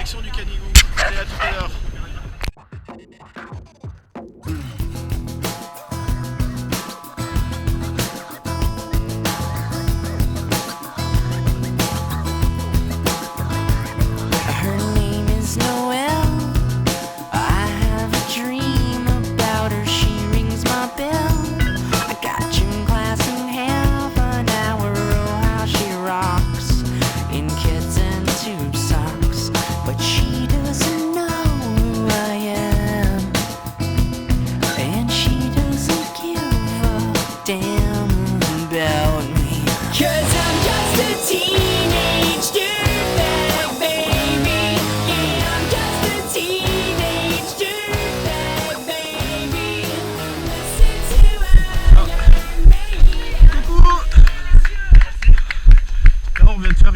direction du Canigou. Allez, à tout à l'heure.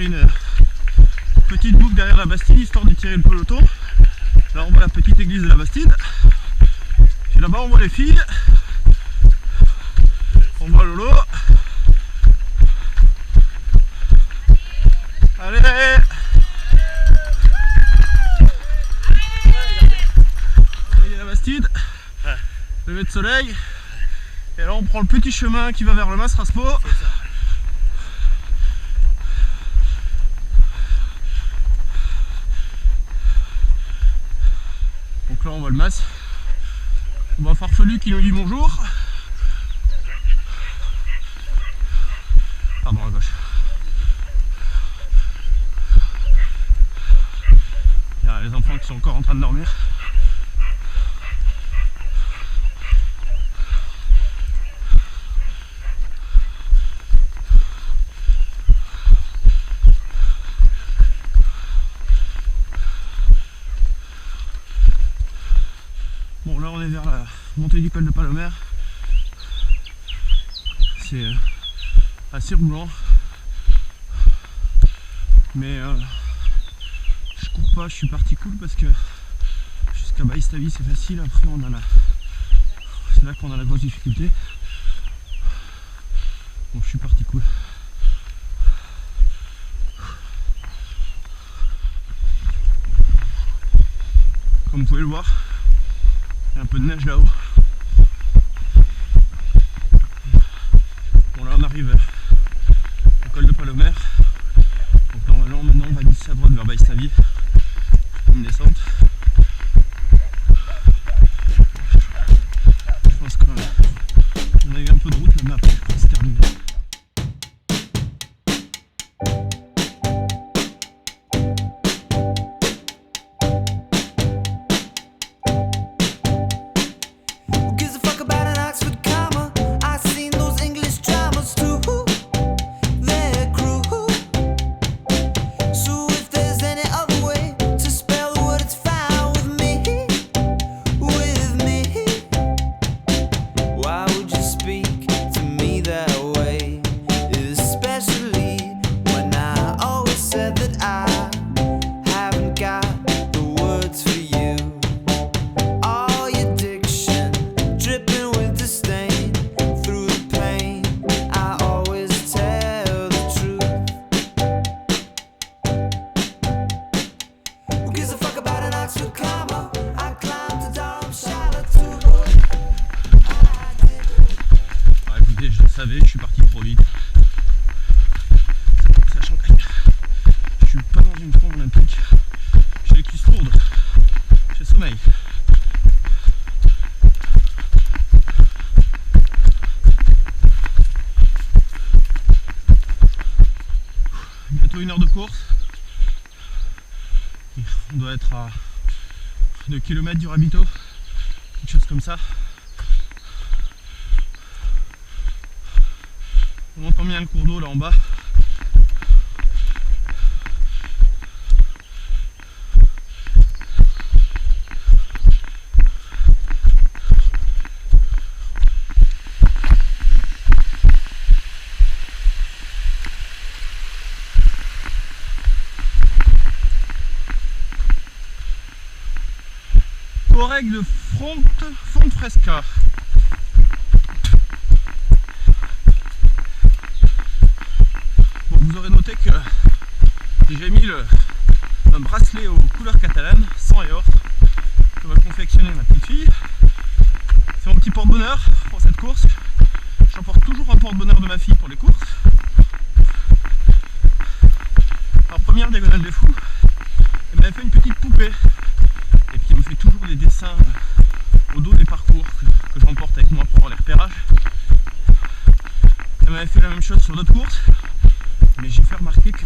Une petite boucle derrière la Bastide histoire de tirer le peloton. Là on voit la petite église de la Bastide. Puis là-bas on voit les filles. On voit Lolo. Allez, il y a la Bastide, lever de soleil. Et là on prend le petit chemin qui va vers le Mas Raspo. Donc là on voit le Mas. On voit Farfelu qui nous dit bonjour. Pardon, à gauche. Il y a les enfants qui sont encore en train de dormir. Bon, là on est vers la montée du col de Palomère. C'est assez roulant, mais je cours pas, je suis parti cool parce que jusqu'à Baïstavi c'est facile. Après on a c'est là qu'on a la grosse difficulté, donc je suis parti cool. Comme vous pouvez le voir, il y a un peu de neige là-haut. Bon, là on arrive au col de Palomère. Donc normalement maintenant on va glisser à droite vers Baïstavi. Une descente. Je pense qu'on a eu un peu de route là, mais après je crois que c'est terminé. Je suis parti trop vite, sachant que je suis pas dans une forme olympique, j'ai les cuisses lourdes, j'ai sommeil. Bientôt 1 heure de course, on doit être à 2 km du Rabito, quelque chose comme ça. On entend bien le cours d'eau là en bas. Correct de Fonte Fresca. Vous aurez noté que j'ai mis un bracelet aux couleurs catalanes, sang et or, que va confectionner ma petite fille. C'est mon petit porte-bonheur pour cette course. J'emporte toujours un porte-bonheur de ma fille pour les courses. Alors première diagonale des fous, elle m'avait fait une petite poupée. Et puis elle me fait toujours des dessins au dos des parcours que j'emporte avec moi pour avoir les repérages. Elle m'avait fait la même chose sur d'autres courses, mais j'ai fait remarquer que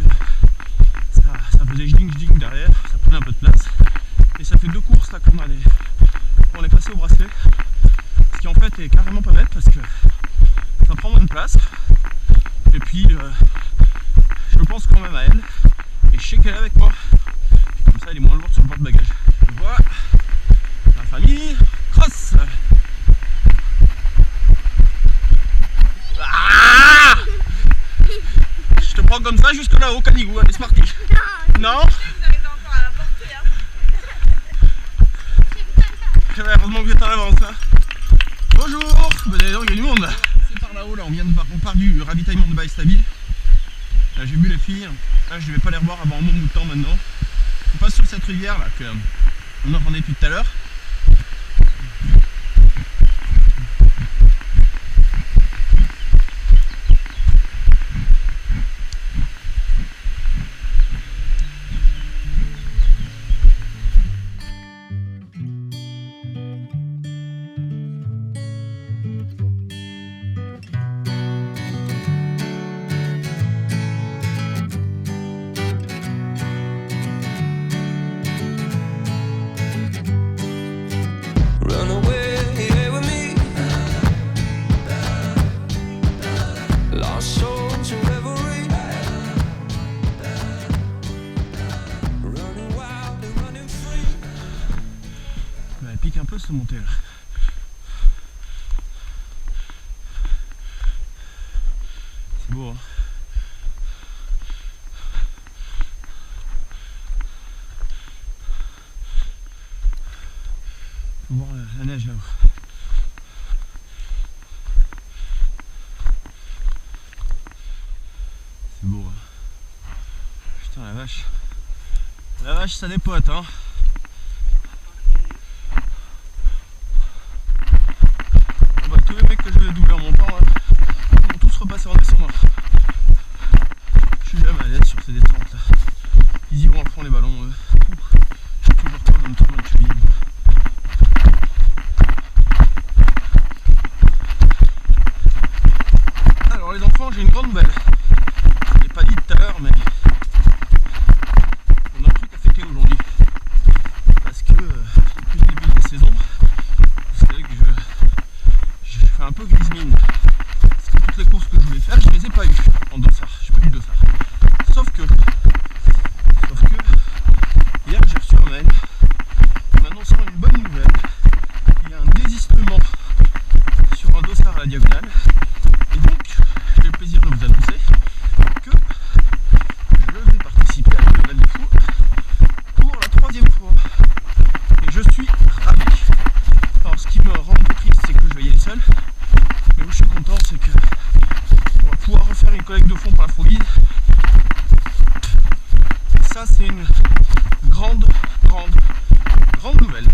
ça faisait jding derrière, ça prenait un peu de place. Et ça fait 2 courses là qu'on est passé au bracelet. Ce qui en fait est carrément pas bête parce que ça prend moins de place. Et puis je pense quand même à elle. Et je sais qu'elle est avec moi. Et comme ça elle est moins lourde sur le porte-bagages. Voilà la famille cross. Ah, je te prends comme ça jusque là-haut, Canigou, allez c'est parti. Non, heureusement que vous êtes en avance. Hein. Bonjour, d'ailleurs il y a du monde. C'est par là-haut, là on part du ravitaillement de Baïstabi. Là j'ai vu les filles, là je ne vais pas les revoir avant un bon bout de temps maintenant. On passe sur cette rivière là qu'on entendait depuis tout à l'heure. Elle pique un peu cette montée là. C'est beau hein. Faut voir la neige là-haut. C'est beau hein. Putain la vache. La vache ça dépote hein. Tous les mecs que je vais doubler en montant là, ils vont tous repasser en descendant. Je suis jamais à l'aise sur ces descentes là. Ils y vont à fond les ballons. J'ai toujours peur de me tomber une cheville. Alors les enfants, j'ai une grande nouvelle. Je ne l'ai pas dit tout à l'heure, mais on a un truc à fêter aujourd'hui. Parce que depuis le début de la saison, vous savez que je fais un peu grise mine. Parce que toutes les courses que je voulais faire, je les ai pas eues en dossard. J'ai pas eu de dossard. Sauf que hier j'ai reçu un mail m'annonçant une bonne nouvelle. Il y a un désistement sur un dossard à la diagonale. Et donc, j'ai le plaisir de vous annoncer que je vais participer à la diagonale des fous pour la 3e fois. Et je suis ravi. Alors ce qui me rend un peu triste, c'est que je vais y aller seul. Mais où je suis content, c'est que on va pouvoir refaire une collecte de fonds pour la Froguide. Et ça, c'est une grande nouvelle.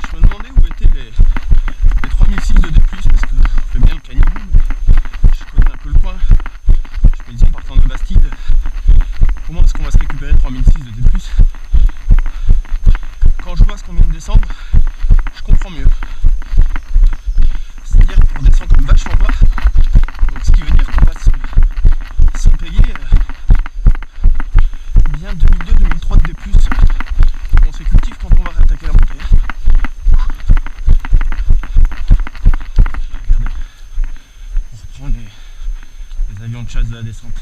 Je me demandais où étaient les 3006 de D+, parce que je fais bien le Canigou. Je connais un peu le coin. Je me disais en partant de Bastide, comment est-ce qu'on va se récupérer 3006 de D+. Quand je vois ce qu'on vient de descendre, je comprends mieux. C'est-à-dire qu'on descend comme vache en bas, donc ce qui veut dire qu'on va s'en payer bien 2002-2003 de D+, consécutifs quand on va réattaquer la montée. Regardez, on reprend les avions de chasse de la descente.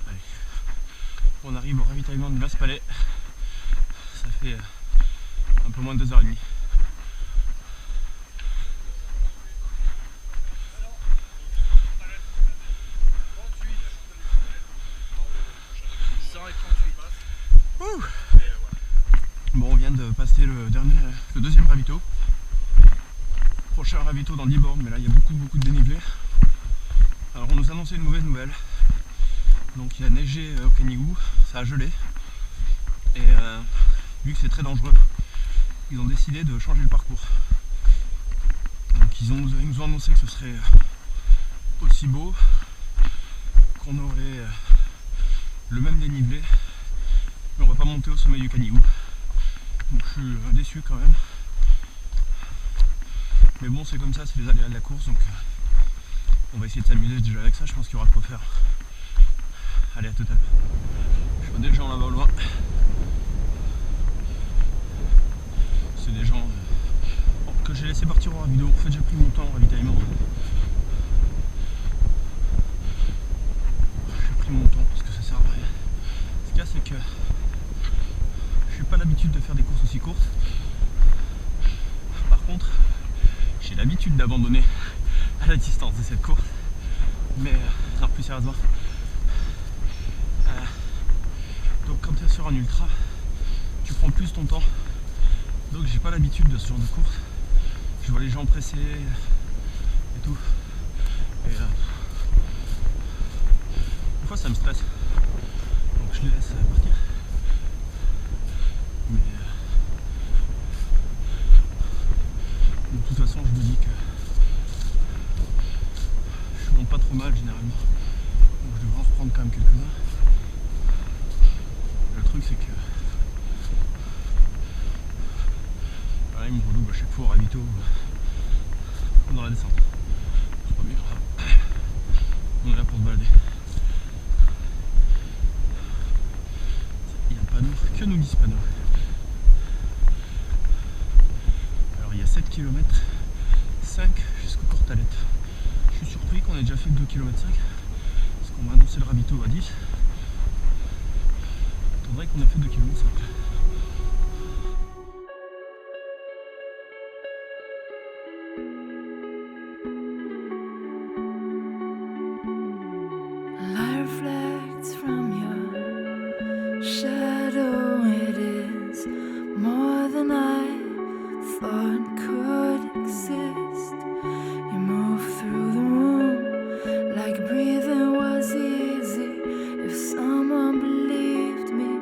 Allez. On arrive au ravitaillement de Glace-Palais. Ça fait un peu moins de 2h30. Bon, on vient de passer le 2e ravito. Prochain ravito dans 10 bornes, mais là il y a beaucoup de dénivelé. Alors on nous annonçait une mauvaise nouvelle. Donc il a neigé au Canigou, ça a gelé. Et vu que c'est très dangereux, ils ont décidé de changer le parcours. Donc ils nous ont annoncé que ce serait aussi beau, qu'on aurait le même dénivelé, mais on va pas monter au sommet du Canigou. Donc je suis déçu quand même. Mais bon, c'est comme ça, c'est les aléas de la course, donc on va essayer de s'amuser déjà avec ça. Je pense qu'il y aura de quoi faire. Allez, à tout à l'heure. Je vois des gens là-bas au loin. C'est des gens que j'ai laissé partir en vidéo. En fait, j'ai pris mon temps en ravitaillement. J'ai pris mon temps parce que ça sert à rien. Ce qu'il y a, c'est que je n'ai pas l'habitude de faire des courses aussi courtes. Par contre, j'ai l'habitude d'abandonner à la distance de cette course. Mais non, plus sérieusement, donc quand tu es sur un ultra, tu prends plus ton temps. Donc j'ai pas l'habitude de ce genre de course. Je vois les gens pressés et tout. Et des fois ça me stresse. Donc je les laisse partir. Mais de toute façon je me dis que je monte pas trop mal généralement. Donc je devrais en reprendre quand même quelques-uns. Le truc c'est que il me redouble à chaque fois au ravito dans la descente. C'est pas bien grave. On est là pour se balader. Il y a un panneau. Que nous dit ce panneau? Alors il y a 7 km 5 jusqu'au Cortalette. Je suis surpris qu'on ait déjà fait 2 km 5 parce qu'on m'a annoncé le ravito à 10. Attendrait qu'on a fait 2 km 5. Shadow, it is more than I thought could exist. You move through the room like breathing was easy. If someone believed me,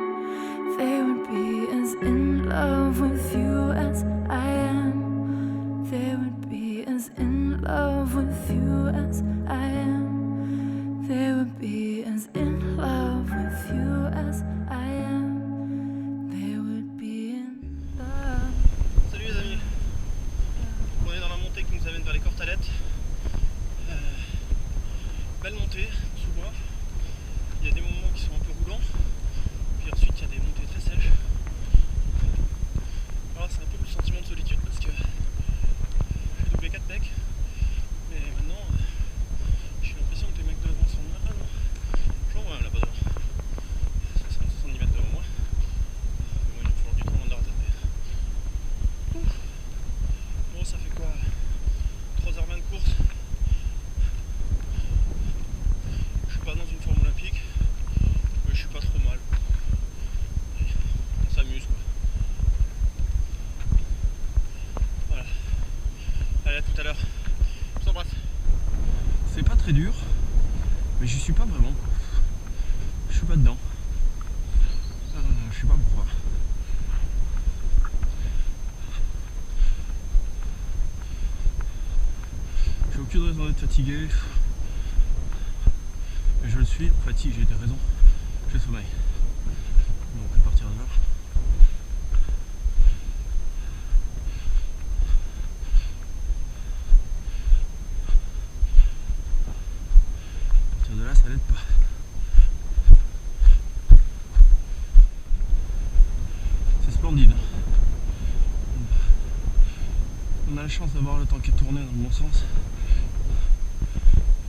they would be as in love with you as I am. They would be as in love with you as I am. They would be as in love with you as I am. They would be in love. Salut les amis. On est dans la montée qui nous amène vers les Cortalettes. Belle montée sous bois. Il y a des moments qui sont un peu roulants. Puis ensuite il y a des montées très sèches. Alors c'est un peu le sentiment de solitude parce que j'ai doublé 4 mecs. Mais maintenant j'ai l'impression que les mecs devant sont là. Ah non, j'en vois un là-bas devant. C'est 70 mètres devant moi. Mais bon, il va falloir du temps avant de la rattraper. Bon, ça fait quoi, 3h20 de course. Je suis pas dans une forme olympique, mais je suis pas trop mal. On s'amuse quoi. Voilà. Allez, à tout à l'heure. Je t'embrasse. C'est pas très dur, mais je suis pas vraiment. Je suis pas dedans. Je sais pas pourquoi. J'ai aucune raison d'être fatigué. Mais je le suis. Fatigue, j'ai des raisons. J'ai sommeil. Donc à partir de là. À partir de là, ça l'aide pas. C'est splendide. On a la chance d'avoir le temps qui est tourné dans le bon sens.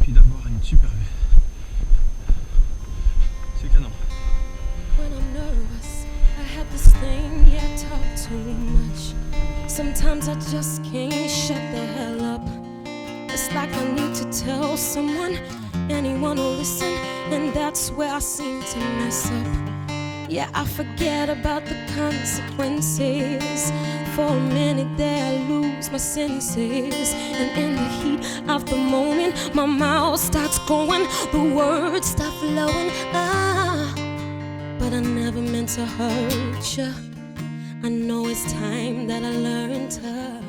Puis d'avoir une super vue. C'est canon. When I'm nervous, I have this thing, yeah, I talk too much. Sometimes I just can't shut the hell up. It's like I need to tell someone, anyone will listen, and that's where I seem to mess up. Yeah, I forget about the consequences. For a minute there I lose my senses, and in the heat of the moment my mouth starts going, the words start flowing. But I never meant to hurt you. I know it's time that I learn to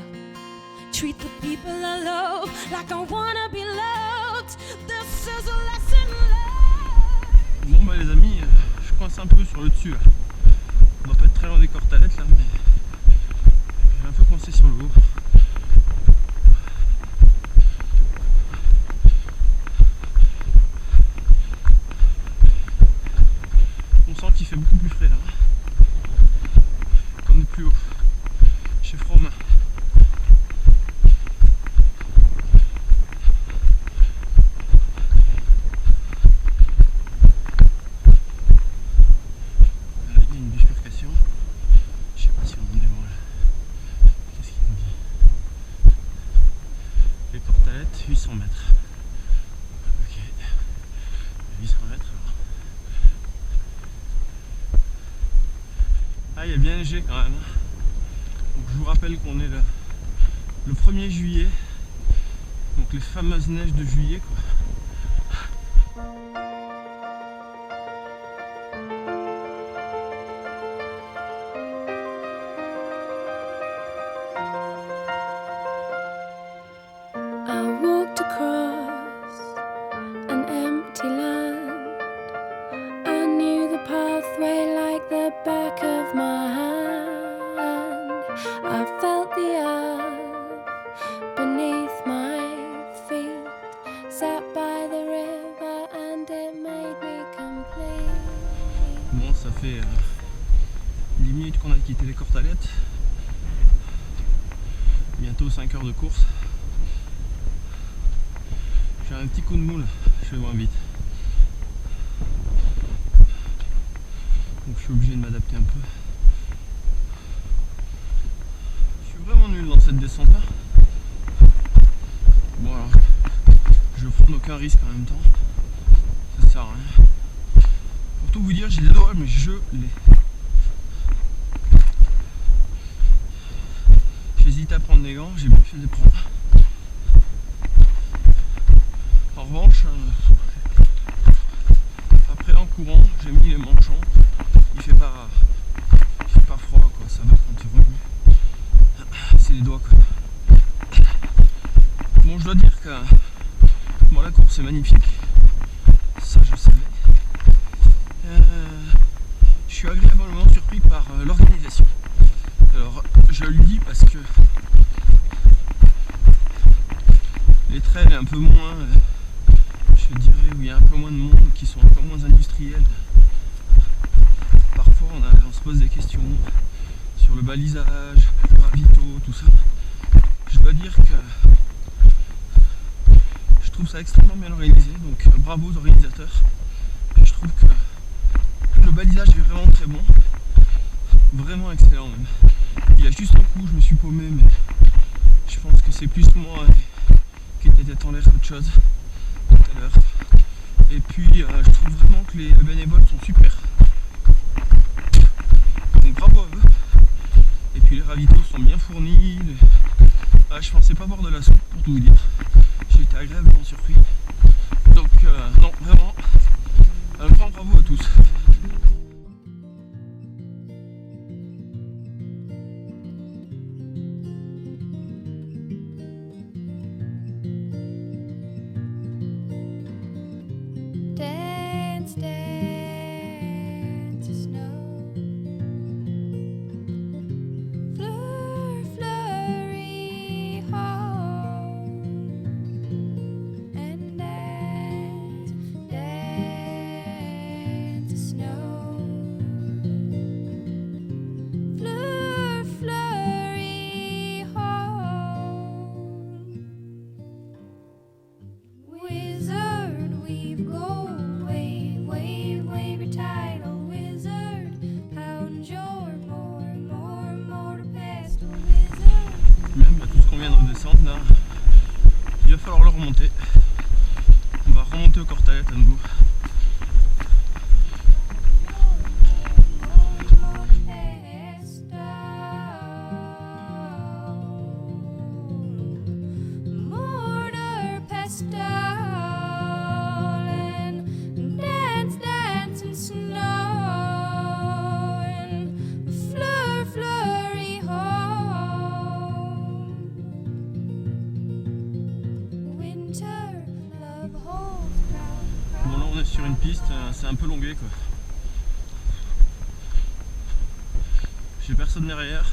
treat the people I love like I wanna be loved. This is a lesson learned. Bon bah les amis, je coince un peu sur le dessus là. On doit pas être très loin des Cortalettes là, mais j'ai un peu coincé sur le haut. On sent qu'il fait beaucoup plus frais là, qu'on est plus haut, chez Froment. Les Cortalettes, 800 mètres. Ok, 800 mètres alors. Ah, il y a bien neigé quand même. Donc, je vous rappelle qu'on est le 1er juillet. Donc les fameuses neiges de juillet quoi. I walked across an empty land. I knew the pathway like the back of my hand. I felt the earth beneath my feet. Sat by the river and it made me complete. Bon, ça fait 10 minutes qu'on a quitté les Cortalettes. Bientôt 5 heures de course. J'ai un petit coup de moule, je vais moins vite. Donc je suis obligé de m'adapter un peu. Je suis vraiment nul dans cette descente là. Bon alors, je prends aucun risque en même temps. Ça sert à rien. Pour tout vous dire, j'ai les doigts mais je les. J'hésite à prendre des gants, j'ai bien fait de les prendre. En revanche, après en courant, j'ai mis les manchons. Il fait pas froid quoi, ça va quand tu remues. C'est les doigts quoi. Bon, je dois dire que bon, la course est magnifique. Ça je le savais. Je suis agréablement surpris par l'organisation. Alors je le dis parce que les trails un peu moins, je dirais, où il y a un peu moins de monde, qui sont un peu moins industriels. Parfois on se pose des questions sur le balisage, le ravito, tout ça. Je dois dire que je trouve ça extrêmement bien organisé, donc bravo aux organisateurs. Je trouve que le balisage est vraiment très bon, vraiment excellent même. Il y a juste un coup, je me suis paumé, mais je pense que c'est plus moi qui était en l'air qu'autre chose tout à l'heure. Et puis je trouve vraiment que les bénévoles sont super. Donc bravo à eux. Et puis les ravitaux sont bien fournis. Je pensais pas boire de la soupe pour tout vous dire. J'ai été agréablement surpris. Donc non, vraiment, un grand bravo à tous. Dance, dance, snow. Fleur, flurry, ho. And dance, dance, snow. Fleur, flurry, ho. Wizard, weave gold, wave, wave, wave your title. Wizard, pound your more to pestle. Wizard. Même tout ce qu'on vient de descendre là, il va falloir le remonter. On va remonter aux Cortalettes à nouveau. une piste, c'est un peu longué quoi. J'ai personne derrière.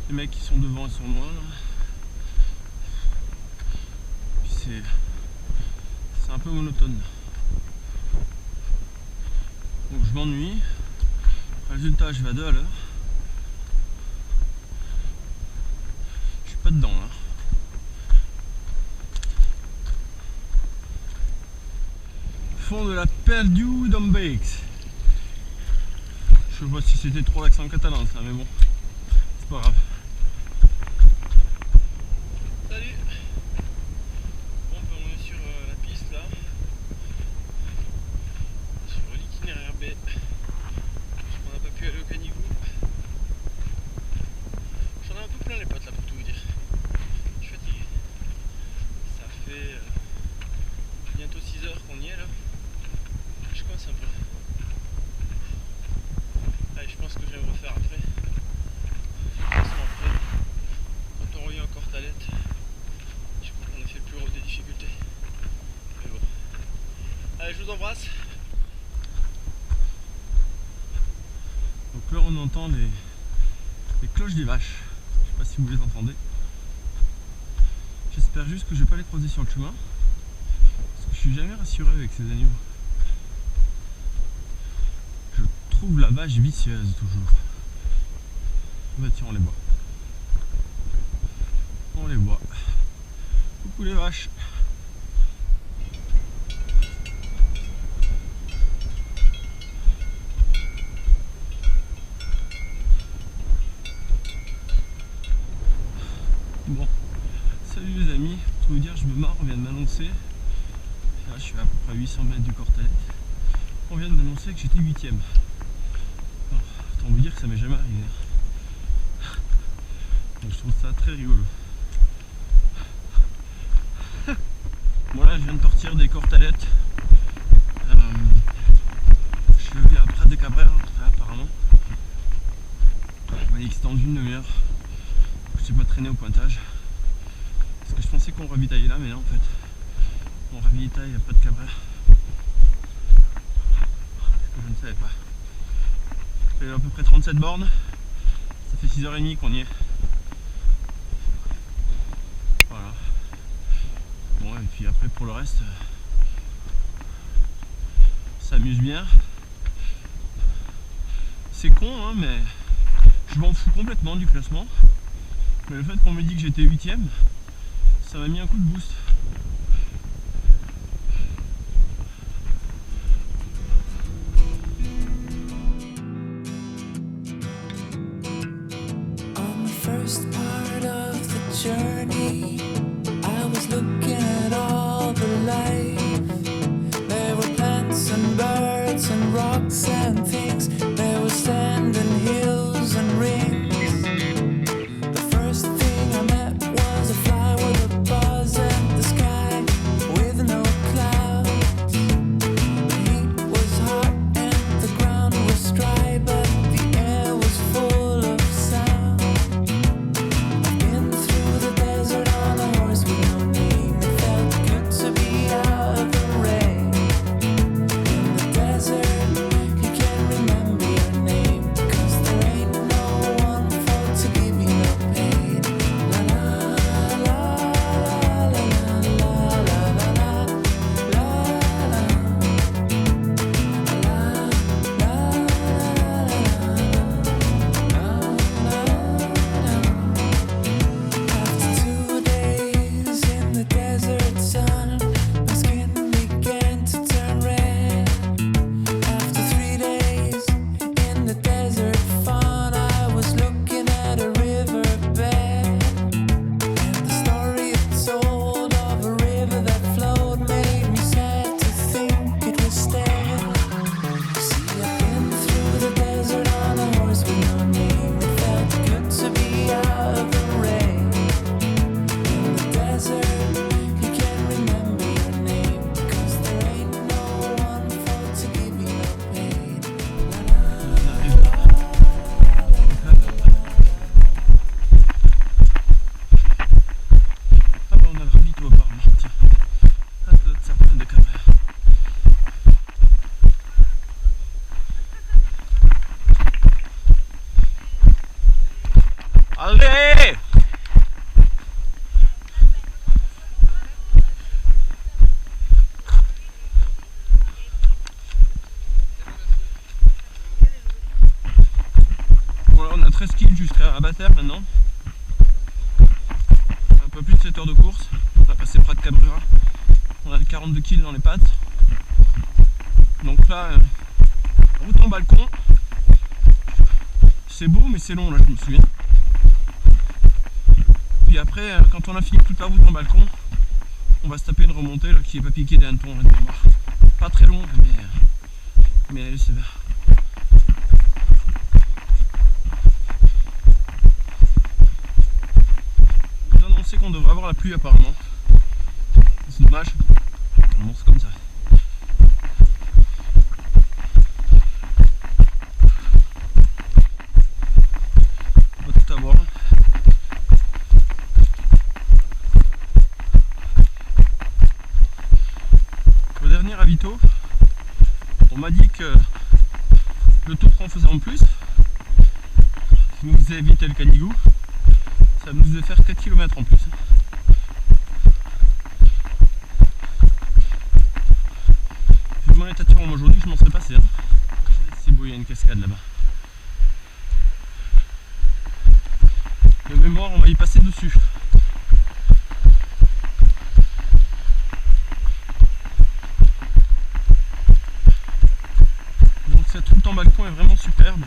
Les mecs qui sont devant ils sont loin là. Puis c'est un peu monotone. Donc je m'ennuie. Résultat, je vais à 2 à l'heure. Je suis pas dedans là. Fond de la Perdiu d'Ambex. Je vois si c'était trop l'accent catalan ça, mais bon, c'est pas grave. Salut. Bon ben on est sur la piste là. Sur l'itinéraire B. On n'a pas pu aller au caniveau. J'en ai un peu plein les potes là pour tout vous dire. Je suis fatigué. Ça fait bientôt 6 heures qu'on y est là. Je coince un peu. Allez, je pense que je vais me refaire après. Après, quand on revient encore Talette, je crois qu'on a fait le plus gros des difficultés. Mais bon. Allez, je vous embrasse. Donc là on entend les cloches des vaches. Je sais pas si vous les entendez. J'espère juste que je vais pas les croiser sur le chemin. Parce que je suis jamais rassuré avec ces animaux. Je trouve la vache vicieuse toujours. Bah tiens, on les voit. On les voit. Coucou les vaches. Bon, salut les amis, pour tout vous dire, je me marre, on vient de m'annoncer, là je suis à peu près 800 mètres du Cortalette, on vient de m'annoncer que j'étais 8ème. Autant vous dire que ça m'est jamais arrivé. Donc je trouve ça très rigolo. Bon là je viens de partir des Cortalettes, je vais à Prat de Cabrera apparemment. On m'a dit que c'était dans une demi-heure. Je n'ai pas traîné au pointage parce que je pensais qu'on ravitaillait là, mais là en fait on ravitaille à Prat de Cabrera, ce que je ne savais pas. Ça fait à peu près 37 bornes, ça fait 6h30 qu'on y est. Voilà. Bon et puis après pour le reste ça amuse bien. C'est con hein, mais je m'en fous complètement du classement. Mais le fait qu'on me dit que j'étais 8ème, ça m'a mis un coup de boost. On the first part of the journey, I was looking at all the life. There were plants and birds and rocks and things. There was sand and hills and rings. Desert presqu'île jusqu'à Abater maintenant. Un peu plus de 7 heures de course. On va passer près de Cabrera. On a 42 kg dans les pattes. Donc là, route en balcon. C'est beau mais c'est long là, je me souviens. Puis après, quand on a fini toute la route en balcon, on va se taper une remontée là, qui est pas piquée des hannetons là, de mémoire. Pas très longue mais elle est sévère. On nous annonçait qu'on devrait avoir la pluie apparemment. C'est dommage. Bon, c'est comme ça. On va tout avoir. Au dernier ravito, on m'a dit que le tour qu'on faisait en plus, qui nous faisait éviter le Canigou, ça nous faisait faire 4 km en plus. Vu mon état de forme aujourd'hui, je m'en serais passé. Hein. C'est beau, il y a une cascade là-bas. De mémoire, on va y passer dessus. Donc cette route en balcon est vraiment superbe.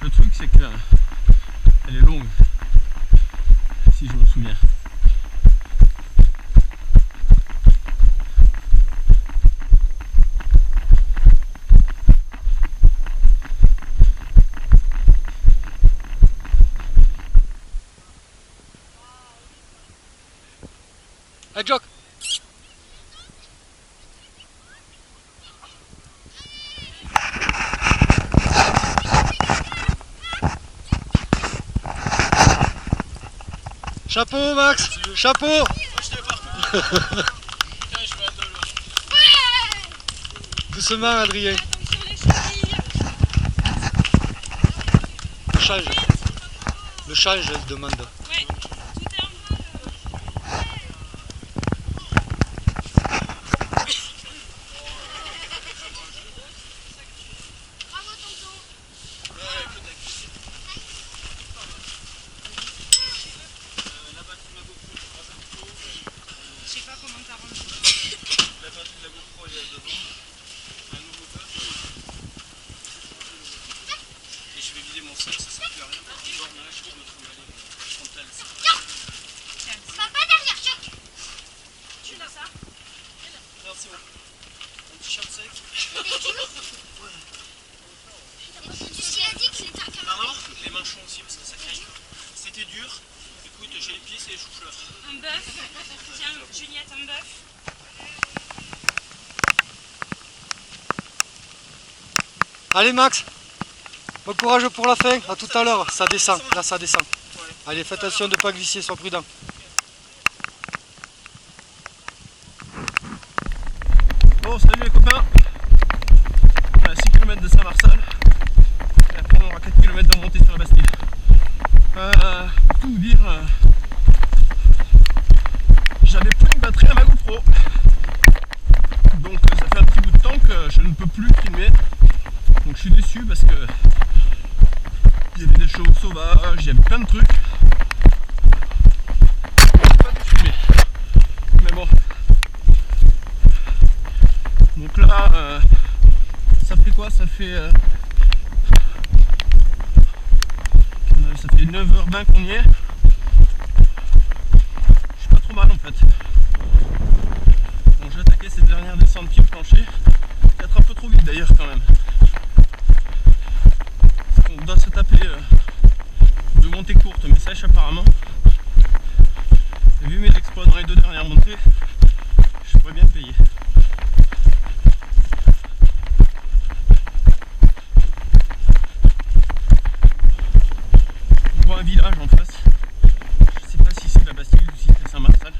Le truc c'est que elle est longue, si je me souviens. Hey Jock. Chapeau Max. Chapeau. Doucement Adrien. Le change elle demande. Les manchons aussi parce que ça craque. C'était dur. Écoute, j'ai les pieds, c'est les chou-fleurs. Un bœuf. Tiens, Juliette, un bœuf. Allez Max. Bon courage pour la fin. À tout à l'heure. Ça descend. Là ça descend. Allez, faites attention de ne pas glisser. Sois prudent. Bon, salut les copains. On est à 6 km de Saint-Marcel. Et après on aura 4 km de montée sur la Bastille. Pour tout vous dire, j'avais plus de batterie à ma GoPro. Donc ça fait un petit bout de temps que je ne peux plus filmer. Donc je suis déçu parce que il y avait des chevaux sauvages, il y avait plein de trucs. Je n'ai pas pu filmer. Mais bon. Donc là, ça fait quoi? Ça fait 9h20 qu'on y est. Je suis pas trop mal en fait. Bon, j'ai attaqué cette dernière descente pied plancher. Peut-être un peu trop vite d'ailleurs quand même. Parce qu'on doit se taper deux montées courtes mais sèches apparemment. Et vu mes exploits dans les 2 dernières montées, je pourrais bien le payer. On voit un village en face. Je sais pas si c'est la Bastille ou si c'est Saint-Marcel.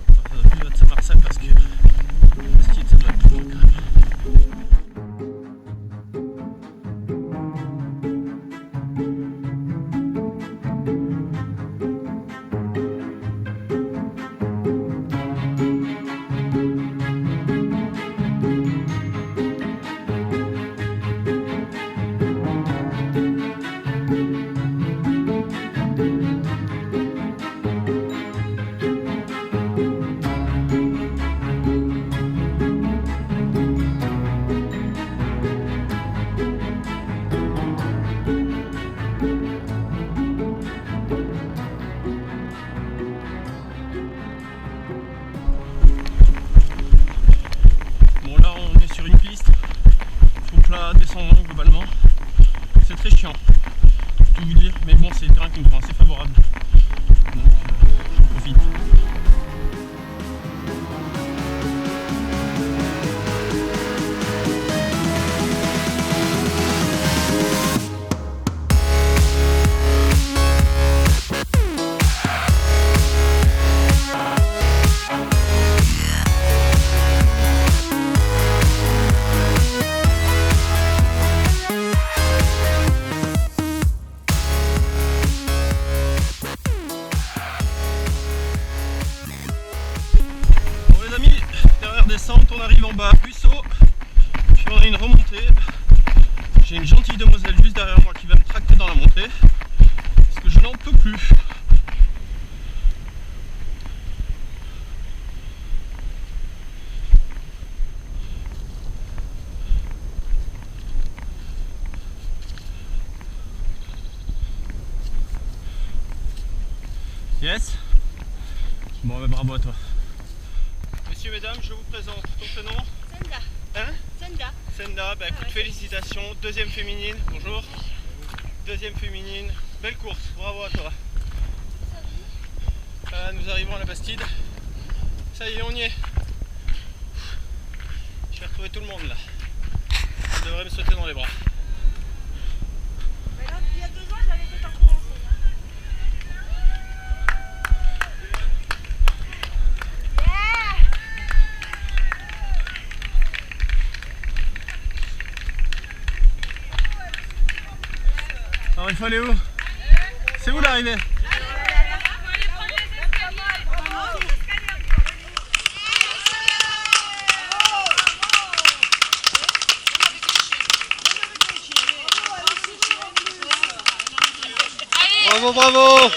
Ça doit plus être Saint-Marcel parce que la Bastille ça doit être plus loin quand même. plat, descendant globalement. C'est très chiant, je peux vous dire, mais bon, c'est des terrains qui me sont assez favorables. Donc j'en profite. Descente, on arrive en bas, ruisseau, puis on a une remontée. J'ai une gentille demoiselle juste derrière moi qui va me tracter dans la montée parce que je n'en peux plus. Yes? Bon, bah, bravo à toi. Messieurs, mesdames, je vous présente ton prénom. Senda. Hein? Senda. Senda, bah écoute, félicitations, deuxième féminine, bonjour. Deuxième féminine, belle course, bravo à toi. Nous arrivons à la Bastide. Ça y est, on y est. Je vais retrouver tout le monde là. On devrait me sauter dans les bras. Mais là, il y a 2 ans, j'avais fait un courant. Alors il faut aller où? C'est où l'arrivée? Bravo, bravo.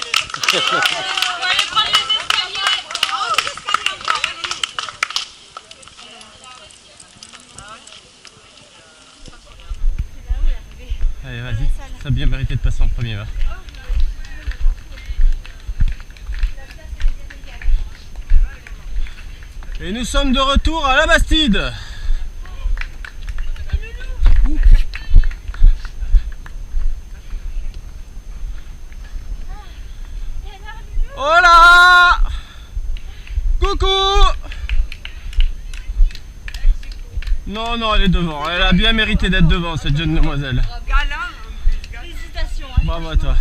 Allez, vas-y, ça a bien mérité de passer en premier, va. Et nous sommes de retour à la Bastide. Hola! Coucou! Non, non, elle est devant. Elle a bien mérité d'être devant, cette jeune demoiselle. Félicitations. Bravo à toi.